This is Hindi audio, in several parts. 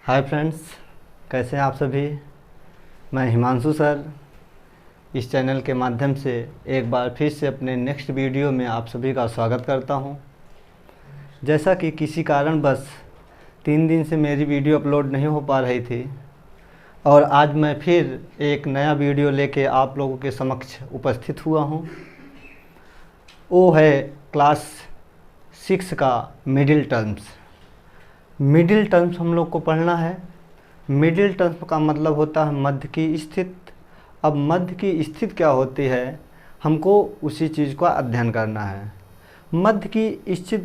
हाय फ्रेंड्स, कैसे हैं आप सभी। मैं हिमांशु सर इस चैनल के माध्यम से एक बार फिर से अपने नेक्स्ट वीडियो में आप सभी का स्वागत करता हूं। जैसा कि किसी कारणवश 3 दिन से मेरी वीडियो अपलोड नहीं हो पा रही थी और आज मैं फिर एक नया वीडियो लेके आप लोगों के समक्ष उपस्थित हुआ हूं। वो है क्लास 6 का मिडिल टर्म्स। मिडिल टर्म्स हम लोग को पढ़ना है। मिडिल टर्म्स का मतलब होता है मध्य की स्थिति। अब मध्य की स्थिति क्या होती है, हमको उसी चीज़ का अध्ययन करना है। मध्य की स्थिति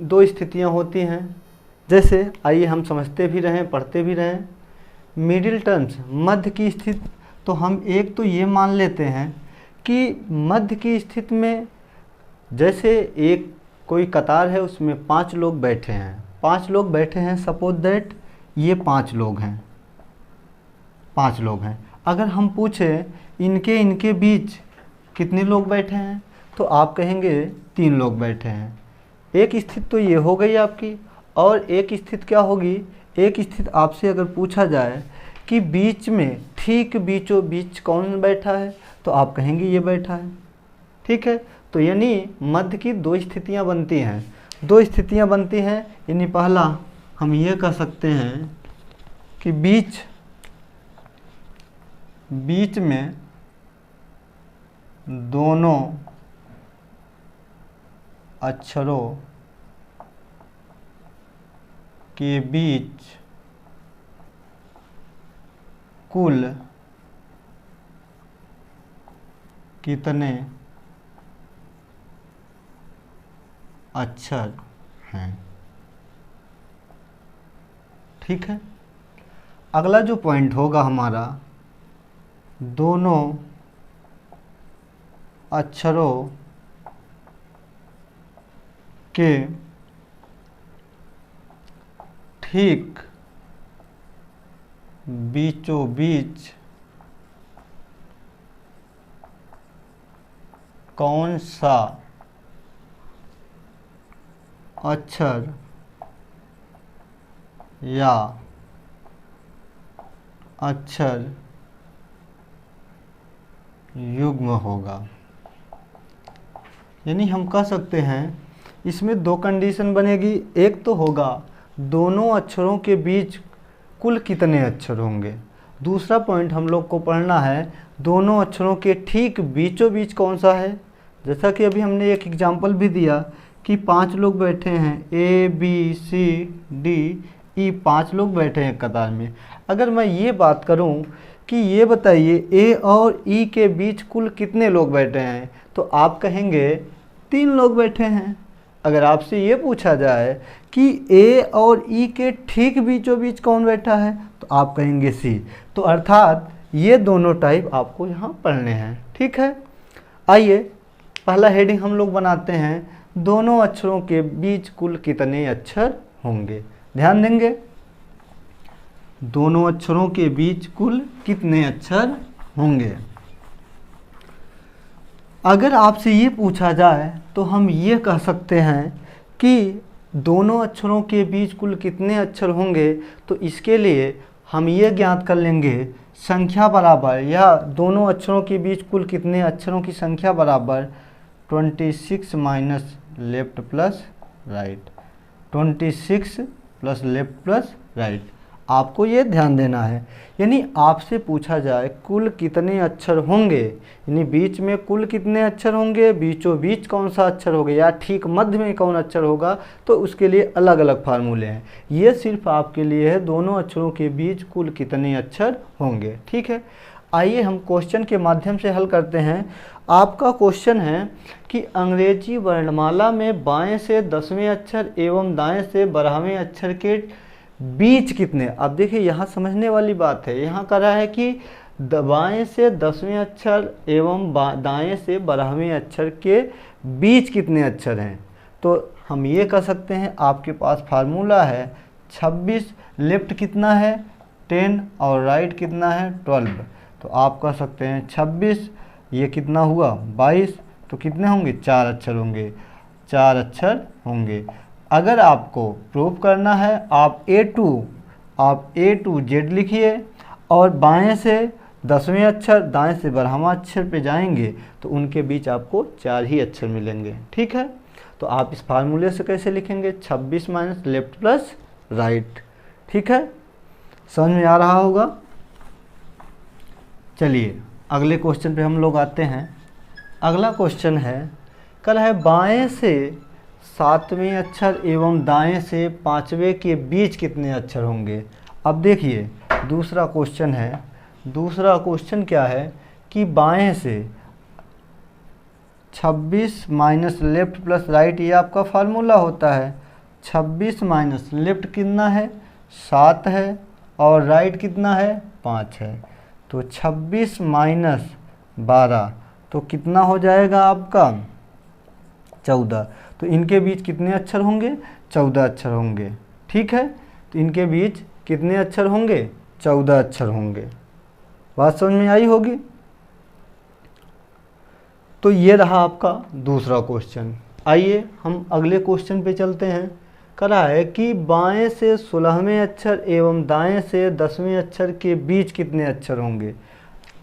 दो स्थितियाँ होती हैं। जैसे आइए हम समझते भी रहें, पढ़ते भी रहें। मिडिल टर्म्स मध्य की स्थिति, तो हम एक तो ये मान लेते हैं कि मध्य की स्थिति में जैसे एक कोई कतार है, उसमें 5 लोग बैठे हैं। 5 लोग बैठे हैं, सपोज दैट ये 5 लोग हैं। 5 लोग हैं। अगर हम पूछें इनके बीच कितने लोग बैठे हैं, तो आप कहेंगे 3 लोग बैठे हैं। एक स्थिति तो ये हो गई आपकी। और एक स्थिति क्या होगी, एक स्थिति आपसे अगर पूछा जाए कि बीच में, ठीक बीचों बीच कौन बैठा है, तो आप कहेंगे ये बैठा है। ठीक है, तो यानी मध्य की 2 स्थितियाँ बनती हैं। 2 स्थितियाँ बनती हैं, यानी पहला हम ये कह सकते हैं कि बीच में दोनों अक्षरों के बीच कुल कितने अक्षर हैं। ठीक है, अगला जो पॉइंट होगा हमारा, दोनों अक्षरों के ठीक बीचों बीच कौन सा अक्षर या अक्षर युग्म होगा। यानी हम कह सकते हैं इसमें 2 कंडीशन बनेगी। एक तो होगा दोनों अक्षरों के बीच कुल कितने अक्षर होंगे। दूसरा पॉइंट हम लोग को पढ़ना है दोनों अक्षरों के ठीक बीचों बीच कौन सा है। जैसा कि अभी हमने एक एग्जाम्पल भी दिया कि 5 लोग बैठे हैं, ABCDE 5 लोग बैठे हैं कतार में। अगर मैं ये बात करूं कि ये बताइए ए और ई के बीच कुल कितने लोग बैठे हैं, तो आप कहेंगे 3 लोग बैठे हैं। अगर आपसे ये पूछा जाए कि ए और ई के ठीक बीचों बीच कौन बैठा है, तो आप कहेंगे सी। तो अर्थात ये दोनों टाइप आपको यहाँ पढ़ने हैं। ठीक है, आइए पहला हेडिंग हम लोग बनाते हैं, दोनों अक्षरों के बीच कुल कितने अक्षर होंगे। ध्यान देंगे, दोनों अक्षरों के बीच कुल कितने अक्षर होंगे। अगर आपसे ये पूछा जाए तो हम ये कह सकते हैं कि दोनों अक्षरों के बीच कुल कितने अक्षर होंगे, तो इसके लिए हम ये ज्ञात कर लेंगे संख्या बराबर, या दोनों अक्षरों के बीच कुल कितने अक्षरों की संख्या बराबर 26 minus left plus right. 26 plus left plus right. आपको ये ध्यान देना है। यानी आपसे पूछा जाए कुल कितने अक्षर होंगे, यानी बीच में कुल कितने अक्षर होंगे, बीचों बीच कौन सा अक्षर होगा, या ठीक मध्य में कौन अक्षर होगा, तो उसके लिए अलग अलग फार्मूले हैं। ये सिर्फ आपके लिए है, दोनों अक्षरों के बीच कुल कितने अक्षर होंगे। ठीक है, आइए हम क्वेश्चन के माध्यम से हल करते हैं। आपका क्वेश्चन है कि अंग्रेजी वर्णमाला में बाएं से 10वें अक्षर एवं दाएं से 12वें अक्षर के बीच कितने। अब देखिए यहाँ समझने वाली बात है, यहाँ कह रहा है कि बाएं से 10वें अक्षर एवं दाएं से 12वें अक्षर के बीच कितने अक्षर हैं। तो हम ये कह सकते हैं, आपके पास फार्मूला है 26, लेफ्ट कितना है 10 और राइट कितना है 12। तो आप कह सकते हैं 26, ये कितना हुआ 22, तो कितने होंगे 4 अक्षर होंगे। 4 अक्षर होंगे। अगर आपको प्रूफ करना है, आप A2 आप A to Z लिखिए और बाएं से 10वें अक्षर, दाएं से 12वां अक्षर पे जाएंगे तो उनके बीच आपको 4 ही अक्षर मिलेंगे। ठीक है, तो आप इस फार्मूले से कैसे लिखेंगे, 26 माइनस लेफ्ट प्लस राइट। ठीक है, समझ में आ रहा होगा। चलिए अगले क्वेश्चन पे हम लोग आते हैं। अगला क्वेश्चन है, कल है बाएं से 7वें अक्षर एवं दाएं से 5वें के बीच कितने अक्षर होंगे। अब देखिए दूसरा क्वेश्चन है, दूसरा क्वेश्चन क्या है कि बाएं से 26 माइनस लेफ्ट प्लस राइट, ये आपका फार्मूला होता है। 26 माइनस लेफ्ट कितना है, 7 है, और राइट कितना है, 5 है। तो 26 माइनस 12 तो कितना हो जाएगा आपका 14। तो इनके बीच कितने अक्षर होंगे, 14 अक्षर होंगे। ठीक है, तो इनके बीच कितने अक्षर होंगे, 14 अक्षर होंगे। बात समझ में आई होगी। तो ये रहा आपका दूसरा क्वेश्चन। आइए हम अगले क्वेश्चन पे चलते हैं। करा है कि बाएं से 16वें अक्षर एवं दाएं से 10वें अक्षर के बीच कितने अक्षर होंगे।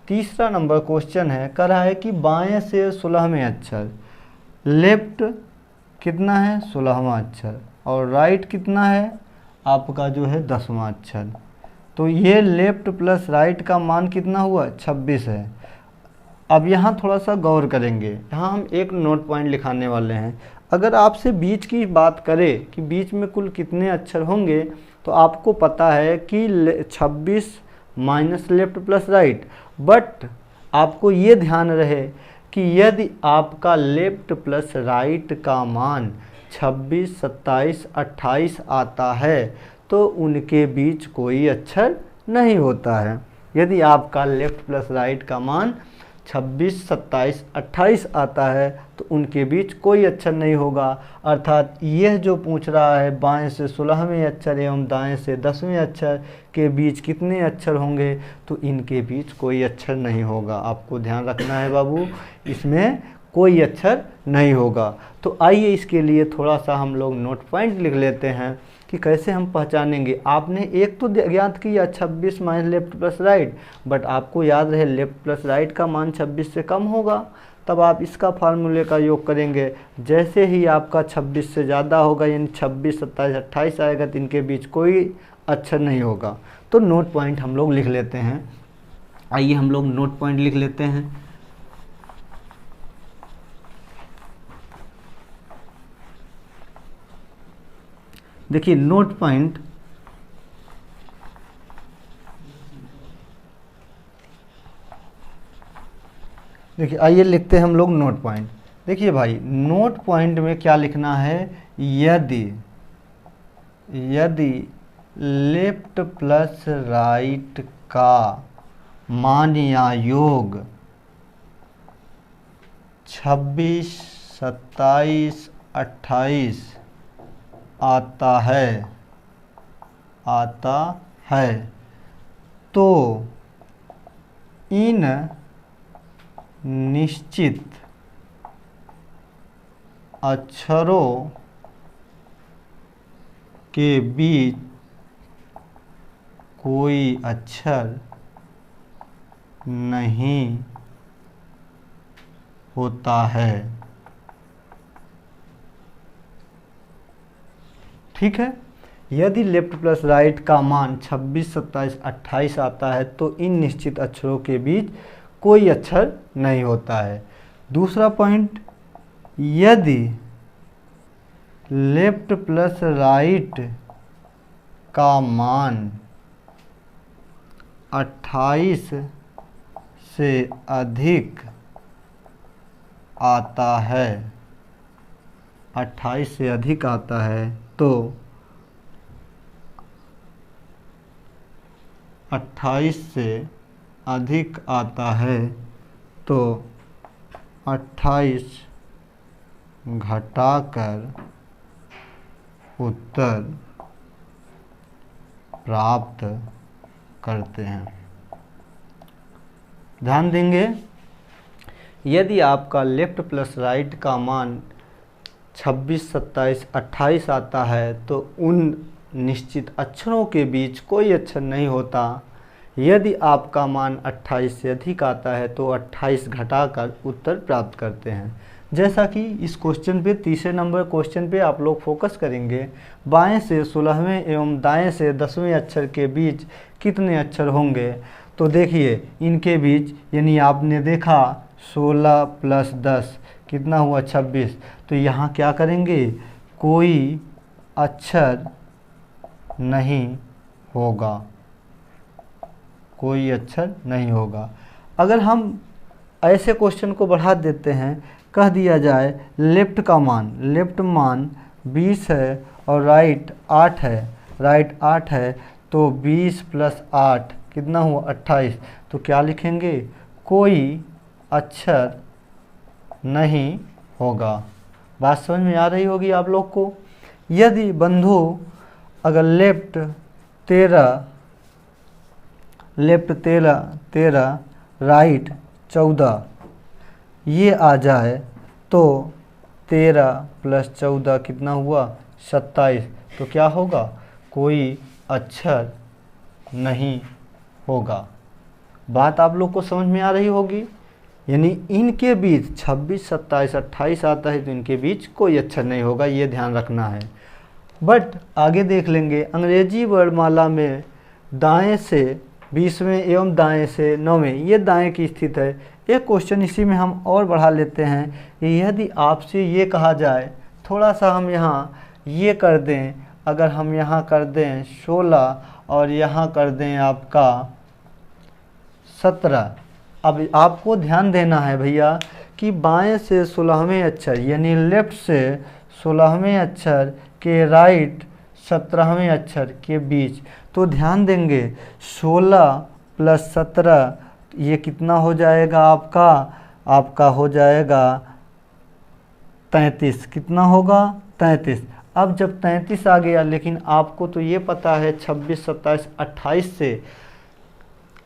तीसरा नंबर क्वेश्चन है, करा है कि बाएं से 16वें अक्षर, लेफ्ट कितना है 16वां अक्षर और राइट कितना है आपका जो है 10वां अक्षर। तो ये लेफ्ट प्लस राइट का मान कितना हुआ, 26 है। अब यहाँ थोड़ा सा गौर करेंगे, यहाँ हम एक नोट पॉइंट लिखाने वाले हैं। अगर आपसे बीच की बात करें कि बीच में कुल कितने अक्षर होंगे, तो आपको पता है कि 26 minus left plus right. But आपको ये ध्यान रहे कि यदि आपका लेफ्ट प्लस राइट का मान 26, 27, 28 आता है तो उनके बीच कोई अक्षर नहीं होता है। यदि आपका लेफ्ट प्लस राइट का मान 26, 27, 28 आता है तो उनके बीच कोई अक्षर नहीं होगा। अर्थात यह जो पूछ रहा है बाएं से 16वें अक्षर एवं दाएं से 10वें अक्षर के बीच कितने अक्षर होंगे, तो इनके बीच कोई अक्षर नहीं होगा। आपको ध्यान रखना है बाबू, इसमें कोई अक्षर नहीं होगा। तो आइए इसके लिए थोड़ा सा हम लोग नोट पॉइंट लिख लेते हैं कि कैसे हम पहचानेंगे। आपने एक तो ज्ञात किया 26 minus left plus right, but आपको याद रहे लेफ्ट प्लस राइट का मान 26 से कम होगा, तब आप इसका फार्मूले का योग करेंगे। जैसे ही आपका 26 से ज़्यादा होगा यानी 26, 27, 28 आएगा तो इनके बीच कोई अक्षर नहीं होगा। तो नोट पॉइंट हम लोग लिख लेते हैं। आइए हम लोग नोट पॉइंट लिख लेते हैं। देखिए नोट पॉइंट, देखिए आइए लिखते हैं हम लोग नोट पॉइंट। देखिए भाई नोट पॉइंट में क्या लिखना है, यदि लेफ्ट प्लस राइट का मान या योग 26, 27, 28 आता है तो इन निश्चित अक्षरों के बीच कोई अक्षर नहीं होता है। ठीक है, यदि लेफ्ट प्लस राइट का मान 26, 27, 28 आता है तो इन निश्चित अक्षरों के बीच कोई अक्षर नहीं होता है। दूसरा पॉइंट, यदि लेफ्ट प्लस राइट का मान 28 से अधिक आता है, 28 से अधिक आता है तो 28 से अधिक आता है तो 28 घटाकर उत्तर प्राप्त करते हैं। ध्यान देंगे, यदि आपका लेफ्ट प्लस राइट का मान 26, 27, 28 आता है तो उन निश्चित अक्षरों के बीच कोई अक्षर नहीं होता। यदि आपका मान 28 से अधिक आता है तो 28 घटाकर उत्तर प्राप्त करते हैं। जैसा कि इस क्वेश्चन पे, तीसरे नंबर क्वेश्चन पे आप लोग फोकस करेंगे, बाएं से 16वें एवं दाएं से 10वें अक्षर के बीच कितने अक्षर होंगे। तो देखिए इनके बीच, यानी आपने देखा 16 + 10 कितना हुआ 26। तो यहाँ क्या करेंगे, कोई अक्षर नहीं होगा, कोई अक्षर नहीं होगा। अगर हम ऐसे क्वेश्चन को बढ़ा देते हैं, कह दिया जाए लेफ्ट मान 20 है और राइट 8 है, तो 20 + 8 कितना हुआ 28। तो क्या लिखेंगे, कोई अक्षर नहीं होगा। बात समझ में आ रही होगी आप लोग को। यदि बंधु अगर लेफ्ट 13 राइट 14 ये आ जाए तो 13 + 14 कितना हुआ 27। तो क्या होगा, कोई अक्षर नहीं होगा। बात आप लोग को समझ में आ रही होगी। यानी इनके बीच 26, 27, 28 आता है तो इनके बीच कोई अक्षर नहीं होगा, ये ध्यान रखना है। बट आगे देख लेंगे, अंग्रेजी वर्णमाला में दाएं से 20वें एवं दाएं से 9वें, ये दाएं की स्थिति है। एक क्वेश्चन इसी में हम और बढ़ा लेते हैं कि यदि आपसे ये कहा जाए, थोड़ा सा हम यहाँ ये कर दें, अगर हम यहाँ कर दें 16 और यहाँ कर दें आपका 17। अब आपको ध्यान देना है भैया कि बाएं से 16वें अक्षर यानी लेफ्ट से 16वें अक्षर के राइट 17वें अक्षर के बीच, तो ध्यान देंगे 16 + 17 ये कितना हो जाएगा, आपका हो जाएगा 33। कितना होगा 33। अब जब 33 आ गया, लेकिन आपको तो ये पता है 26, 27, 28 से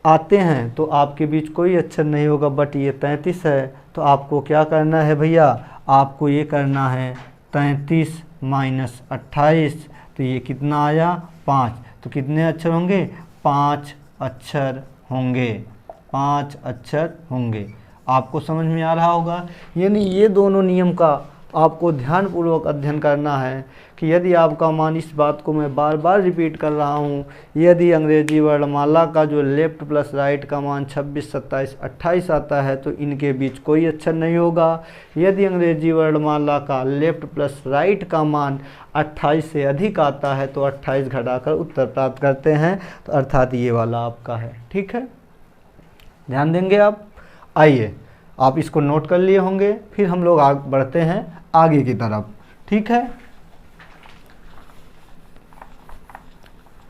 आते हैं तो आपके बीच कोई अक्षर नहीं होगा, बट ये 33 है। तो आपको क्या करना है भैया, आपको ये करना है 33 - 28। तो ये कितना आया 5। तो कितने अक्षर होंगे, 5 अक्षर होंगे, 5 अक्षर होंगे। आपको समझ में आ रहा होगा। यानी ये दोनों नियम का आपको ध्यानपूर्वक अध्ययन करना है कि यदि आपका मान, इस बात को मैं बार बार रिपीट कर रहा हूँ, यदि अंग्रेजी वर्णमाला का जो लेफ्ट + राइट का मान 26, 27, 28 आता है तो इनके बीच कोई अक्षर नहीं होगा। यदि अंग्रेजी वर्णमाला का लेफ्ट + राइट का मान 28 से अधिक आता है तो 28 घटाकर उत्तर प्राप्त करते हैं। तो अर्थात ये वाला आपका है। ठीक है, ध्यान देंगे आप। आइए, आप इसको नोट कर लिए होंगे, फिर हम लोग आगे बढ़ते हैं आगे की तरफ। ठीक है,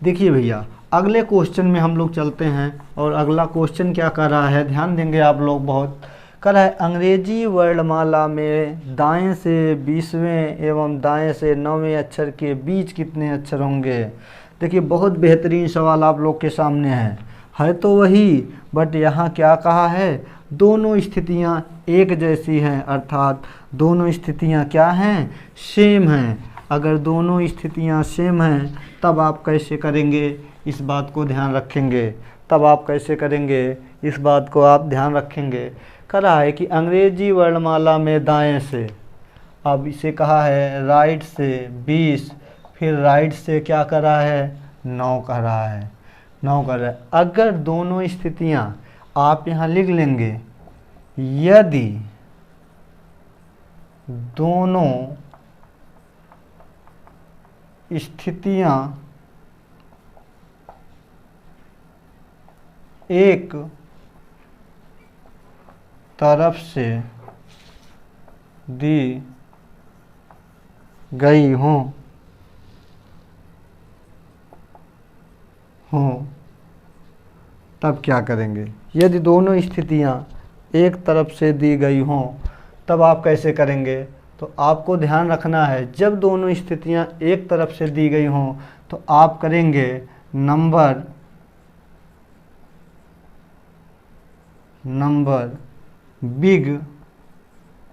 देखिए भैया अगले क्वेश्चन में हम लोग चलते हैं। और अगला क्वेश्चन क्या कर रहा है, ध्यान देंगे आप लोग बहुत। कर रहा है अंग्रेजी वर्णमाला में दाएं से 20वें एवं दाएं से 9वें अक्षर के बीच कितने अक्षर होंगे। देखिए बहुत बेहतरीन सवाल आप लोग के सामने है तो वही, बट यहाँ क्या कहा है, दोनों स्थितियाँ एक जैसी हैं, अर्थात दोनों स्थितियाँ क्या हैं, सेम हैं। अगर दोनों स्थितियाँ सेम हैं तब आप कैसे करेंगे, इस बात को ध्यान रखेंगे। तब आप कैसे करेंगे, इस बात को आप ध्यान रखेंगे। कहा है कि अंग्रेजी वर्णमाला में दाएं से, अब इसे कहा है राइट से 20, फिर राइट से क्या कर रहा है 9 कर रहा है, 9 कर रहा है। अगर दोनों स्थितियाँ आप यहाँ लिख लेंगे, यदि दोनों स्थितियाँ एक तरफ से दी गई हों तब क्या करेंगे। यदि दोनों स्थितियाँ एक तरफ से दी गई हों तब आप कैसे करेंगे। तो आपको ध्यान रखना है, जब दोनों स्थितियाँ एक तरफ से दी गई हों तो आप करेंगे नंबर बिग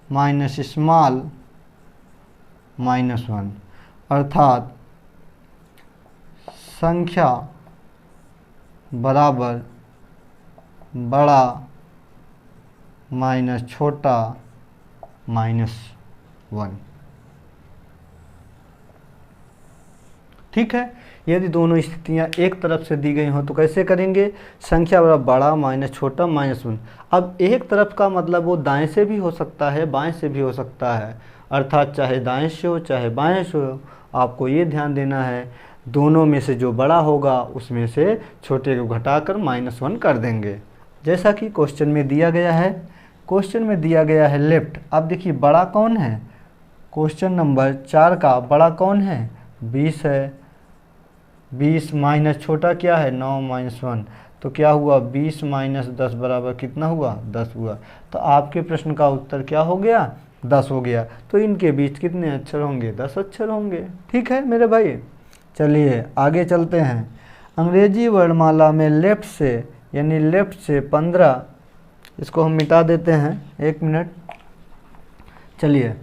माइनस स्मॉल -1, अर्थात संख्या बराबर बड़ा माइनस छोटा -1। ठीक है। यदि दोनों स्थितियां एक तरफ से दी गई हों तो कैसे करेंगे? संख्या बराबर बड़ा माइनस छोटा -1। अब एक तरफ का मतलब वो दाएं से भी हो सकता है, बाएं से भी हो सकता है, अर्थात चाहे दाएं से हो चाहे बाएं से हो। आपको ये ध्यान देना है, दोनों में से जो बड़ा होगा उसमें से छोटे को घटाकर -1 कर देंगे, जैसा कि क्वेश्चन में दिया गया है। क्वेश्चन में दिया गया है लेफ्ट। अब देखिए बड़ा कौन है? क्वेश्चन नंबर 4 का बड़ा कौन है? 20 है। 20 माइनस छोटा क्या है? 9 -1। तो क्या हुआ? 20 माइनस 10 बराबर कितना हुआ? 10 हुआ। तो आपके प्रश्न का उत्तर क्या हो गया? 10 हो गया। तो इनके बीच कितने अक्षर होंगे? 10 अक्षर होंगे। ठीक है मेरे भाई, चलिए आगे चलते हैं। अंग्रेजी वर्णमाला में लेफ्ट से यानी लेफ्ट से 15, इसको हम मिटा देते हैं, 1 मिनट। चलिए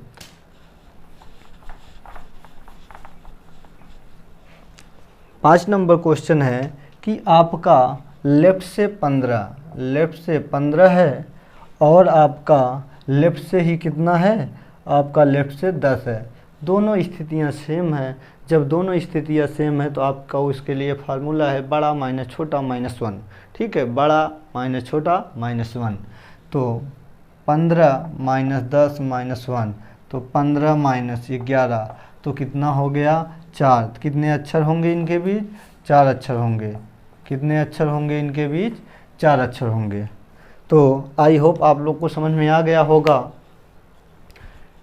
5 नंबर क्वेश्चन है कि आपका लेफ्ट से 15 है और आपका लेफ्ट से ही कितना है? आपका लेफ्ट से 10 है। दोनों स्थितियां सेम है। जब दोनों स्थितियां सेम है तो आपका उसके लिए फार्मूला है बड़ा माइनस छोटा -1। ठीक है, बड़ा माइनस छोटा -1। तो 15 माइनस 10 -1, तो 15 माइनस 11, तो कितना हो गया? 4। कितने अक्षर होंगे इनके बीच? 4 अक्षर होंगे। कितने अक्षर होंगे इनके बीच? 4 अक्षर होंगे। तो आई होप आप लोग को समझ में आ गया होगा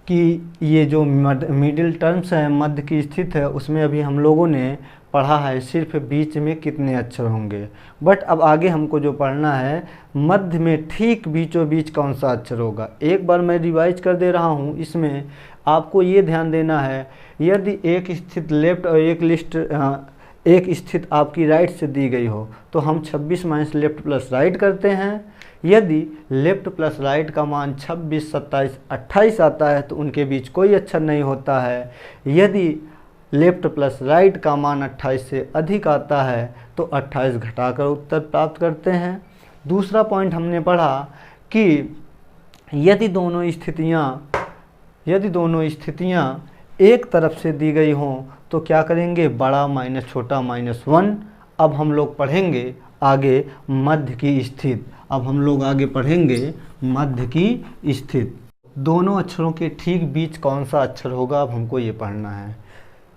कि ये जो मिडिल टर्म्स है, मध्य की स्थिति है, उसमें अभी हम लोगों ने पढ़ा है सिर्फ बीच में कितने अक्षर होंगे। बट अब आगे हमको जो पढ़ना है, मध्य में ठीक बीचों बीच कौन सा अक्षर होगा। एक बार मैं रिवाइज कर दे रहा हूँ। इसमें आपको ये ध्यान देना है, यदि एक स्थिति लेफ्ट और एक स्थिति आपकी राइट से दी गई हो तो हम 26 माइनस लेफ्ट प्लस राइट करते हैं। यदि लेफ्ट प्लस राइट का मान 26, 27, 28 आता है तो उनके बीच कोई अक्षर नहीं होता है। यदि लेफ्ट प्लस राइट का मान 28 से अधिक आता है तो 28 घटाकर उत्तर प्राप्त करते हैं। दूसरा पॉइंट हमने पढ़ा कि यदि दोनों स्थितियां एक तरफ से दी गई हों तो क्या करेंगे? बड़ा माइनस छोटा -1। अब हम लोग पढ़ेंगे आगे मध्य की स्थिति। अब हम लोग आगे पढ़ेंगे मध्य की स्थिति। दोनों अक्षरों के ठीक बीच कौन सा अक्षर होगा, अब हमको ये पढ़ना है।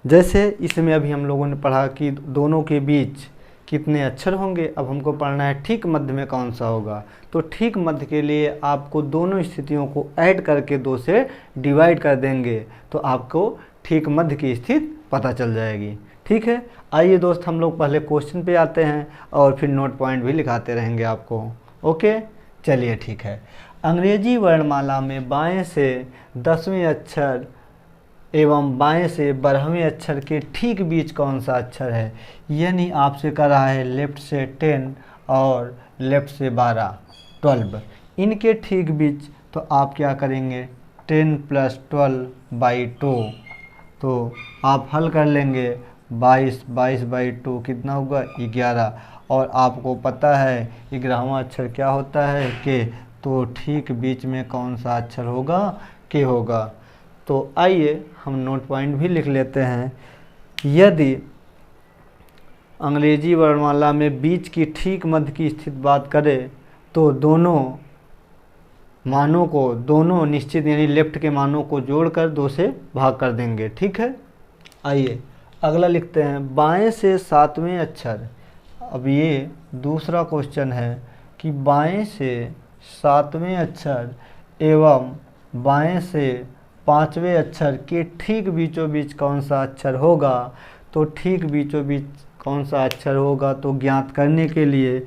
जैसे इसमें अभी हम लोगों ने पढ़ा कि दोनों के बीच कितने अक्षर होंगे, अब हमको पढ़ना है ठीक मध्य में कौन सा होगा। तो ठीक मध्य के लिए आपको दोनों स्थितियों को ऐड करके 2 से डिवाइड कर देंगे तो आपको ठीक मध्य की स्थिति पता चल जाएगी। ठीक है, आइए दोस्त हम लोग पहले क्वेश्चन पे आते हैं और फिर नोट पॉइंट भी लिखाते रहेंगे आपको। ओके, चलिए ठीक है। अंग्रेजी वर्णमाला में बाएं से 10वें अक्षर एवं बाएं से 12वें अक्षर के ठीक बीच कौन सा अक्षर है? यानी आपसे कह रहा है लेफ्ट से 10 और लेफ्ट से 12। इनके ठीक बीच तो आप क्या करेंगे? 10 + 12/2। तो आप हल कर लेंगे। 22/2 कितना होगा? 11। और आपको पता है 11वां अक्षर क्या होता है? के। तो ठीक बीच में कौन सा अक्षर होगा? के होगा। तो आइए हम नोट पॉइंट भी लिख लेते हैं। यदि अंग्रेजी वर्णमाला में बीच की ठीक मध्य की स्थिति बात करें तो दोनों मानों को, दोनों निश्चित यानी लेफ्ट के मानों को जोड़कर 2 से भाग कर देंगे। ठीक है, आइए अगला लिखते हैं बाएं से 7वें अक्षर। अब ये दूसरा क्वेश्चन है कि बाएं से 7वें अक्षर एवं बाएं से 5वें अक्षर के ठीक बीचों बीच कौन सा अक्षर होगा। तो ठीक बीचों बीच कौन सा अक्षर होगा तो ज्ञात करने के लिए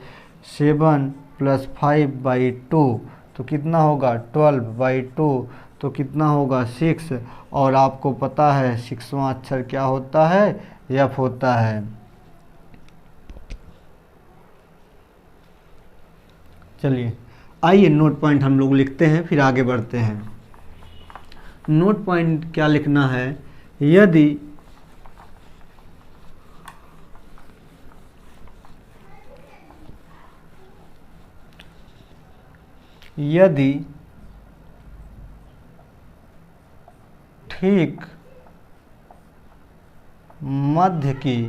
7 + 5/2 तो कितना होगा? 12/2 तो कितना होगा? 6। और आपको पता है 6वां अक्षर क्या होता है? F होता है। चलिए आइए नोट पॉइंट हम लोग लिखते हैं, फिर आगे बढ़ते हैं। नोट पॉइंट क्या लिखना है? यदि यदि ठीक मध्य की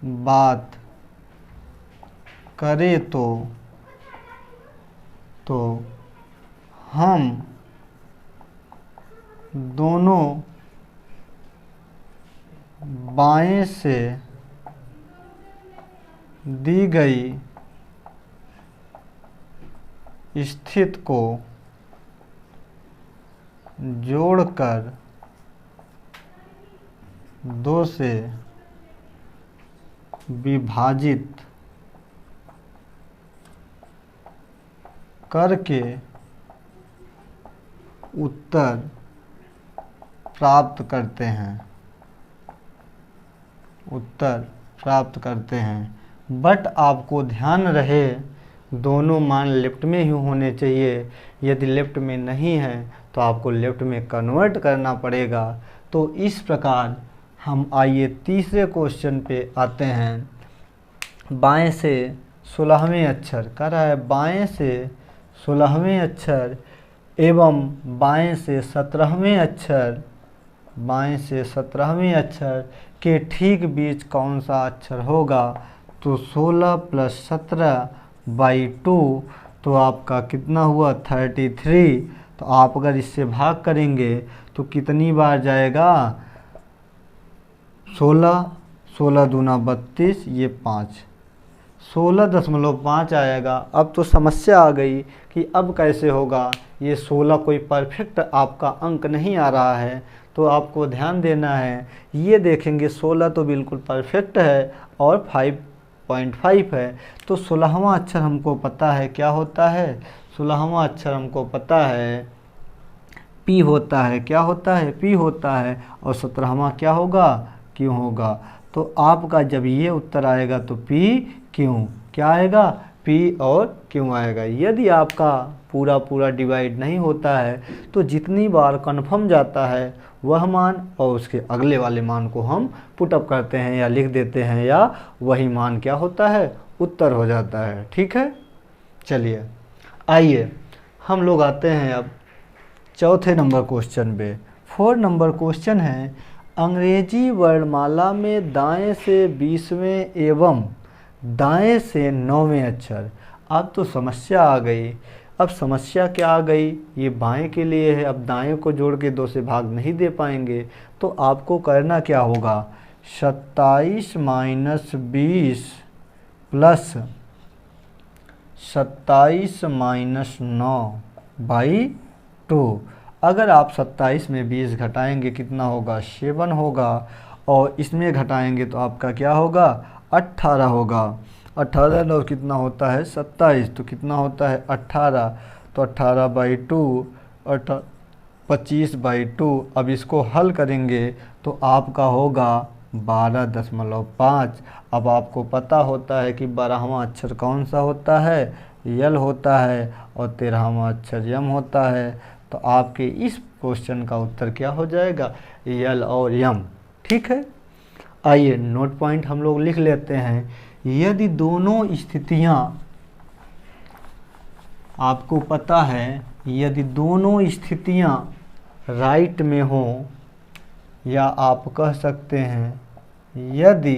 बात करें तो हम दोनों बाएं से दी गई स्थिति को जोड़कर 2 से विभाजित करके उत्तर प्राप्त करते हैं। बट आपको ध्यान रहे दोनों मान लेफ्ट में ही होने चाहिए। यदि लेफ्ट में नहीं है तो आपको लेफ्ट में कन्वर्ट करना पड़ेगा। तो इस प्रकार हम आइए तीसरे क्वेश्चन पे आते हैं। बाएं से 16वें अक्षर कह रहा है, बाएं से 16वें अक्षर एवं बाएं से 17वें अक्षर के ठीक बीच कौन सा अक्षर होगा। तो 16 + 17/2 तो आपका कितना हुआ 33। तो आप अगर इससे भाग करेंगे तो कितनी बार जाएगा 16 दूना 32, ये 5, 16.5 आएगा। अब तो समस्या आ गई कि अब कैसे होगा। ये 16 कोई परफेक्ट आपका अंक नहीं आ रहा है, तो आपको ध्यान देना है। ये देखेंगे 16 तो बिल्कुल परफेक्ट है और 5.5 है। तो 16वां अक्षर हमको पता है क्या होता है। 16वां अक्षर हमको पता है P होता है। क्या होता है? P होता है। और 17वां क्या होगा? Q होगा। तो आपका जब ये उत्तर आएगा तो P Q क्या आएगा? P और Q आएगा। यदि आपका पूरा डिवाइड नहीं होता है तो जितनी बार कन्फर्म जाता है वह मान और उसके अगले वाले मान को हम पुटअप करते हैं या लिख देते हैं, या वही मान क्या होता है उत्तर हो जाता है। ठीक है, चलिए आइए हम लोग आते हैं अब चौथे नंबर क्वेश्चन पे। 4 नंबर क्वेश्चन है, अंग्रेजी वर्णमाला में दाएं से 20वें एवं दाएं से 9वें अक्षर। अब तो समस्या आ गई। अब समस्या क्या आ गई, ये बाएं के लिए है। अब दाएं को जोड़ के 2 से भाग नहीं दे पाएंगे, तो आपको करना क्या होगा 27 - 20 प्लस 27 - 9/2। अगर आप 27 में 20 घटाएंगे कितना होगा 7 होगा, और इसमें घटाएंगे तो आपका क्या होगा 18 होगा। 18 और कितना होता है 27, तो कितना होता है 18, तो 18/2 25/2। अब इसको हल करेंगे तो आपका होगा 12.5। अब आपको पता होता है कि 12वां अक्षर कौन सा होता है, यल होता है, और 13वां अक्षर यम होता है। तो आपके इस क्वेश्चन का उत्तर क्या हो जाएगा, यल और यम। ठीक है, आइए नोट पॉइंट हम लोग लिख लेते हैं। यदि दोनों स्थितियां आपको पता है, यदि दोनों स्थितियां राइट में हो, या आप कह सकते हैं यदि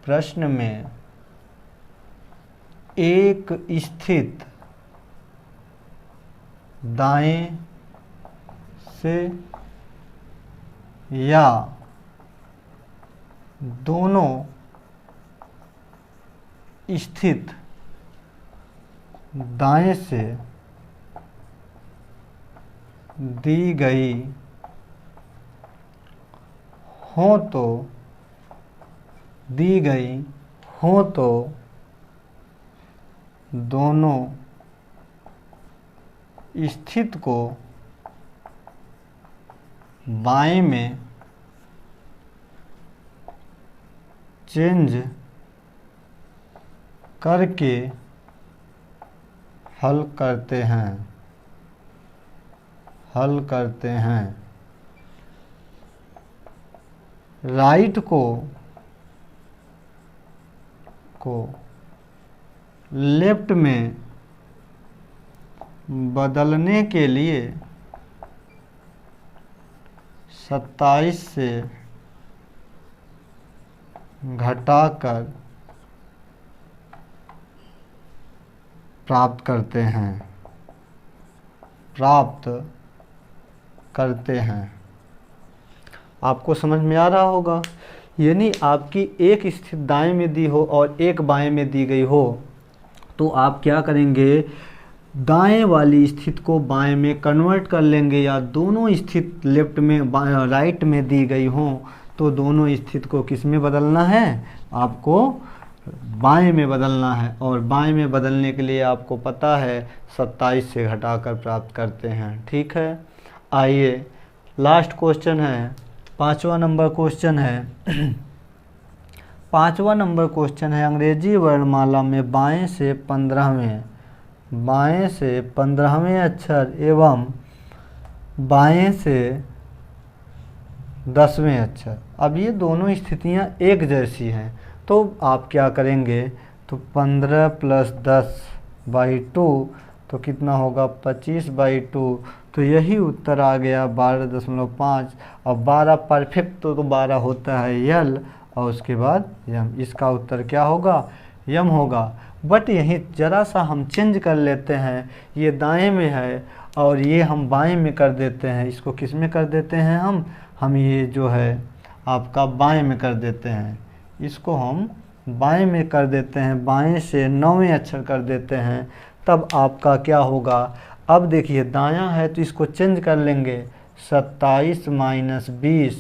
प्रश्न में एक स्थिति दाएं से या दोनों स्थिति दाएं से दी गई हो तो दोनों स्थिति को बाएं में चेंज करके हल करते हैं। राइट को लेफ्ट में बदलने के लिए 27 से घटाकर प्राप्त करते हैं। आपको समझ में आ रहा होगा। यानी आपकी एक स्थिति दाएं में दी हो और एक बाएं में दी गई हो, तो आप क्या करेंगे, दाएं वाली स्थिति को बाएं में कन्वर्ट कर लेंगे, या दोनों स्थिति लेफ्ट में राइट में दी गई हो तो दोनों स्थिति को किस में बदलना है, आपको बाएं में बदलना है। और बाएं में बदलने के लिए आपको पता है 27 से घटाकर प्राप्त करते हैं। ठीक है, आइए लास्ट क्वेश्चन है, 5वां नंबर क्वेश्चन है। 5वां नंबर क्वेश्चन है, अंग्रेजी वर्णमाला में बाएं से 15वें अक्षर एवं बाएं से 10वें अक्षर। अब ये दोनों स्थितियां एक जैसी हैं, तो आप क्या करेंगे, तो 15 + 10/2 तो कितना होगा, 25/2। तो यही उत्तर आ गया 12.5। और 12 परफेक्ट तो 12 होता है यल, और उसके बाद यम। इसका उत्तर क्या होगा, यम होगा। बट यहीं ज़रा सा हम चेंज कर लेते हैं, ये दाएं में है और ये हम बाएं में कर देते हैं। इसको किस में कर देते हैं, हम ये जो है आपका बाएं में कर देते हैं। इसको हम बाएं में कर देते हैं, बाएं से 9वें अक्षर कर देते हैं। तब आपका क्या होगा, अब देखिए दायां है तो इसको चेंज कर लेंगे, 27 - 20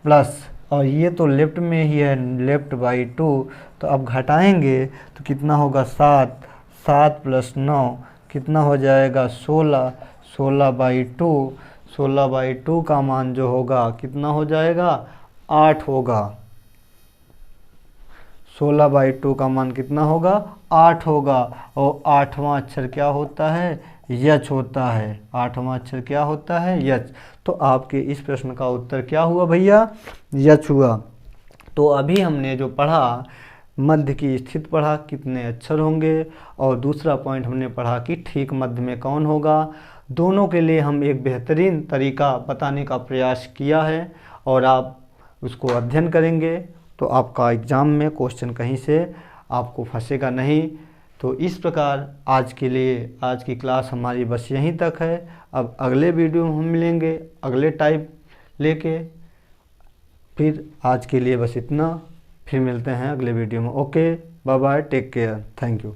प्लस, और ये तो लेफ्ट में ही है, लेफ्ट/2। तो अब घटाएंगे तो कितना होगा, 7 + 9 कितना हो जाएगा, 16 16/2। 16/2 का मान जो होगा कितना हो जाएगा, 8 होगा। 16/2 का मान कितना होगा, 8 होगा। और 8वां अक्षर क्या होता है, यच होता है। 8वां अक्षर क्या होता है, यच। तो आपके इस प्रश्न का उत्तर क्या हुआ भैया, यच हुआ। तो अभी हमने जो पढ़ा, मध्य की स्थिति पढ़ा, कितने अक्षर होंगे, और दूसरा पॉइंट हमने पढ़ा कि ठीक मध्य में कौन होगा। दोनों के लिए हम एक बेहतरीन तरीका बताने का प्रयास किया है, और आप उसको अध्ययन करेंगे तो आपका एग्ज़ाम में क्वेश्चन कहीं से आपको फंसेगा नहीं। तो इस प्रकार आज के लिए आज की क्लास हमारी बस यहीं तक है। अब अगले वीडियो में हम मिलेंगे अगले टाइप लेके। फिर आज के लिए बस इतना, फिर मिलते हैं अगले वीडियो में। Okay, bye bye, take care, thank you.